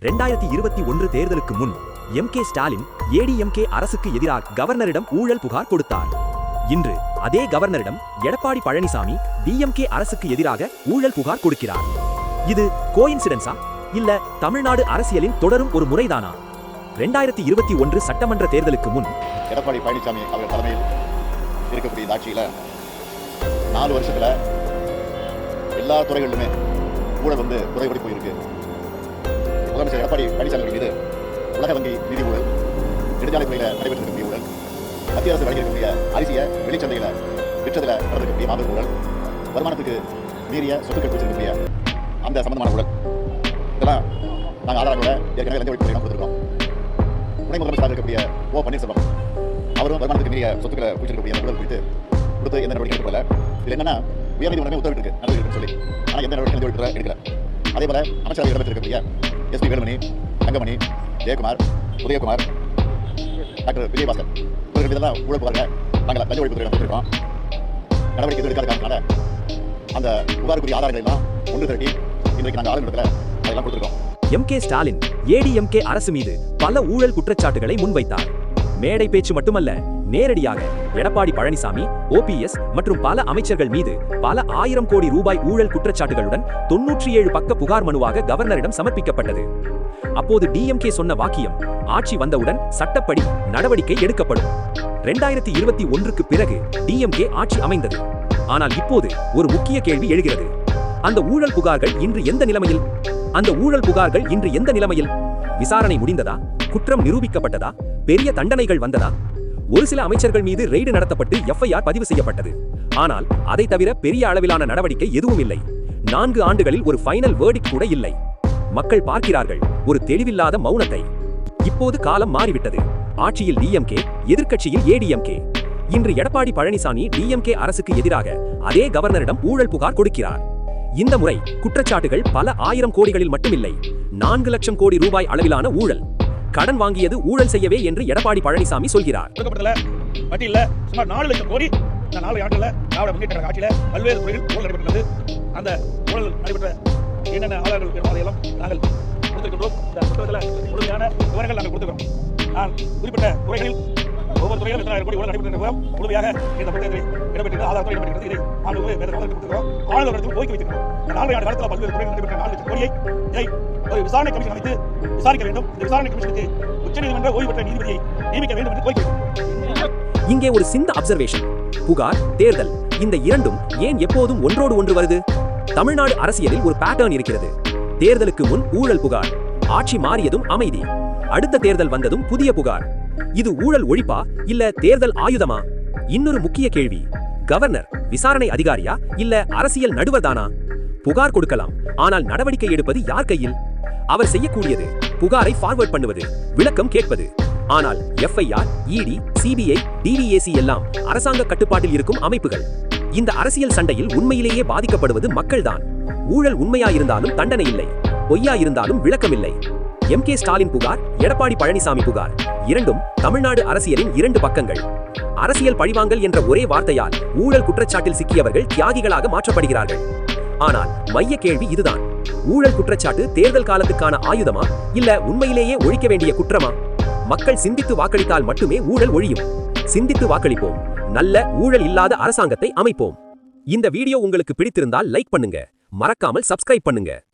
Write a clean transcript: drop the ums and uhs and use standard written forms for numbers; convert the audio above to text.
2021 தேர்தலுக்கு முன் எம்.கே. ஸ்டாலின் ஏடிஎம்கே அரசுக்கு எதிராக கவர்னரிடம் ஊழல் புகார் கொடுத்தார். இன்று அதே கவர்னரிடம் எடப்பாடி பழனிசாமி டிஎம்கே அரசுக்கு எதிராக ஊழல் புகார் கொடுக்கிறார். இது கோயின்சிடென்ஸா இல்ல தமிழ்நாடு அரசியலின் தொடரும் ஒரு முறைதானா? 2021 சட்டமன்ற தேர்தலுக்கு முன் எடப்பாடி பழனிசாமி அவர்கள் தலைமையில் இருக்கக்கூடிய ஆட்சியில 4 வருஷத்துல எல்லா துறைகளிலுமே ஊழல் குறைபடி போயிருக்கு. முதலமைச்சர் எடப்பாடி பழனிசாமி மீது உலக வங்கி நிதி ஊழல், நெடுஞ்சாலைத்துறையில நடைபெற்றிருக்கக்கூடிய ஊழல், மத்திய அரசு வழங்கியிருக்கக்கூடிய அரிசியை வெளிச்சந்தையில விற்றதில் நடந்திருக்கக்கூடிய மாபெரும் ஊழல், வருமானத்துக்கு மீறிய சொத்துக்கள் வச்சிருக்கக்கூடிய அந்த சம்பந்தமான ஊழல், இதெல்லாம் நாங்கள் ஆதாரங்களோட ஏற்கனவே லஞ்ச ஒழிப்புத்துறை கொடுத்துருக்கோம். துணை முதலமைச்சராக இருக்கக்கூடிய ஓ பன்னீர்செல்வம் அவரும் வருமானத்துக்கு மீறிய சொத்துக்களை குவிச்சிருக்கக்கூடிய அந்த ஊழல் குறித்து கொடுத்து எந்த நடவடிக்கை எடுக்கல. இது என்னன்னா உயர்நீதிமன்றமே உத்தரவிட்டு நடவடிக்கை சொல்லி ஆனால் எந்த நடவடிக்கை எடுக்கல. அதே போல அமைச்சரவை இடம்பெற்றிருக்கக்கூடிய எஸ்பி வேலுமணி, தங்கமணி, ஜெயக்குமார், உதயகுமார், டாக்டர் விஜயபாஸ்கர் இவர்கள் இதெல்லாம் ஊழல் புகார்கள் நாங்கள் லஞ்ச ஒழிப்புத்துறை கொடுத்துருக்கோம். நடவடிக்கை எடுக்காத காரணத்தினால அந்த புகாருக்குரிய ஆதாரங்கள் எல்லாம் ஒன்று திரட்டி இன்றைக்கு நாங்கள் ஆளுநரத்தில் அதெல்லாம் கொடுத்துருக்கோம். எம்.கே. ஸ்டாலின் ஏடிஎம்கே அரசு மீது பல ஊழல் குற்றச்சாட்டுகளை முன்வைத்தார். மேடை பேச்சு மட்டுமல்ல, நேரடியாக எடப்பாடி பழனிசாமி, ஓபிஎஸ் மற்றும் பல அமைச்சர்கள் மீது பல 1000 கோடி ரூபாய் ஊழல் குற்றச்சாட்டுகளுடன் 97 பக்க புகார் மனுவாக கவர்னரிடம் சமர்ப்பிக்கப்பட்டது. அப்போது டிஎம்கே சொன்ன வாக்கியம், ஆட்சி வந்தவுடன் சட்டப்படி நடவடிக்கை எடுக்கப்படும். 2021க்கு பிறகு டிஎம்கே ஆட்சி அமைந்தது. ஆனால் இப்போது ஒரு முக்கிய கேள்வி எழுகிறது. அந்த ஊழல் புகார்கள் இன்று எந்த நிலைமையில்? விசாரணை முடிந்ததா? குற்றம் நிரூபிக்கப்பட்டதா? பெரிய தண்டனைகள் வந்ததா? ஒரு சில அமைச்சர்கள் மீது ரெய்டு நடத்தப்பட்டு எஃப்ஐஆர் பதிவு செய்யப்பட்டது. ஆனால் அதை தவிர பெரிய அளவிலான நடவடிக்கை எதுவும் இல்லை. 4 ஆண்டுகளில் ஒரு ஃபைனல் வேர்டிக்ட் கூட இல்லை. மக்கள் பார்க்கிறார்கள் ஒரு தெளிவில்லாத மௌனத்தை. இப்போது காலம் மாறிவிட்டது. ஆட்சியில் டிஎம்கே, எதிர்க்கட்சியில் ஏடிஎம்கே. இன்று எடப்பாடி பழனிசாமி டிஎம்கே அரசுக்கு எதிராக அதே கவர்னரிடம் ஊழல் புகார் கொடுக்கிறார். இந்த முறை குற்றச்சாட்டுகள் பல 1000 கோடிகளில் மட்டுமில்லை, 4 லட்சம் கோடி ரூபாய் அளவிலான ஊழல். கடன் வாங்கியது ஊழல் செய்யவே என்று எடப்பாடி பழனிசாமி சொல்கிறார். சுமார் 4 லட்சம் கோடி இந்த 4 ஆண்டுகளில் திராவிட முன்னேற்ற ஆட்சியில பல்வேறு துறையில் ஊழல் நடைபெற்றது. அந்த ஊழல் நடைபெற்ற என்னென்ன ஆதாரங்கள் அதையெல்லாம் நாங்கள் கொடுத்திருக்கின்றோம். இந்த புத்தகத்தில் முழுமையான விவரங்கள் நாங்கள் கொடுத்துக்கிறோம். நான் குறிப்பிட்ட துறைகளில் ஒவ்வொரு துறையிலும் 1000 கோடி ஊழல் நடைபெற்ற முழுமையாக இந்த புத்தகத்தில் இடம்பெற்றது. ஆதாரத்துறை இடம்பெற்றது. இதை கொடுத்துக்கிறோம். ஆளுநரிடத்தில் கோரிக்கை வைத்திருக்கிறோம். இந்த 4 ஆண்டு காலத்தில் பல்வேறு துறையில் நடைபெற்ற 4 லட்சம் கோடியை இதை ஒரு விசாரணை கமிஷன் அமைத்து விசாரிக்க வேண்டும். இந்த விசாரணை கமிஷனுக்கு உச்சநீதிமன்ற ஓய்வு பெற்ற நீதிபதியை நியமிக்க வேண்டும் என்று கோரிக்கை. இங்கே ஒரு சின்ன அப்சர்வேஷன். புகார், தேர்தல், இந்த இரண்டும் ஏன் எப்போதும் ஒன்றோடு ஒன்று வருது? தமிழ்நாடு அரசியலில் ஒரு பேட்டர்ன் இருக்கிறது. தேர்தலுக்கு முன் ஊழல் புகார், ஆட்சி மாறியதும் அமைதி, அடுத்த தேர்தல் வந்ததும் புதிய புகார். இது ஊழல் ஒழிப்பா இல்ல தேர்தல் ஆயுதமா? இன்னொரு முக்கிய கேள்வி, கவர்னர் விசாரணை அதிகாரியா இல்ல அரசியல் நடுவர் தானா? புகார் கொடுக்கலாம், ஆனால் நடவடிக்கை எடுப்பது யார் கையில்? அவர் செய்யக்கூடியது புகாரை ஃபார்வர்ட் பண்ணுவது, விளக்கம் கேட்பது. ஆனால் எஃப்ஐஆர், இடி, சிபிஐ, டிவிஏசி எல்லாம் அரசாங்க கட்டுப்பாட்டில் இருக்கும் அமைப்புகள். இந்த அரசியல் சண்டையில் உண்மையிலேயே பாதிக்கப்படுவது மக்கள்தான். ஊழல் உண்மையாயிருந்தாலும் தண்டனை இல்லை, பொய்யாயிருந்தாலும் விளக்கம் இல்லை. எம்.கே. ஸ்டாலின் புகார், எடப்பாடி பழனிசாமி புகார், இரண்டும் தமிழ்நாடு அரசியலின் 2 பக்கங்கள். அரசியல் பழிவாங்கல் என்ற ஒரே வார்த்தையால் ஊழல் குற்றச்சாட்டில் சிக்கியவர்கள் தியாகிகளாக மாற்றப்படுகிறார்கள். ஆனால் மைய கேள்வி இதுதான், ஊழல் குற்றச்சாட்டு தேர்தல் காலத்துக்கான ஆயுதமா இல்ல உண்மையிலேயே ஒழிக்க வேண்டிய குற்றமா? மக்கள் சிந்தித்து வாக்களித்தால் மட்டுமே ஊழல் ஒழியும். சிந்தித்து வாக்களிப்போம், நல்ல ஊழல் இல்லாத அரசாங்கத்தை அமைப்போம். இந்த வீடியோ உங்களுக்கு பிடித்திருந்தால் லைக் பண்ணுங்க, மறக்காமல் சப்ஸ்கிரைப் பண்ணுங்க.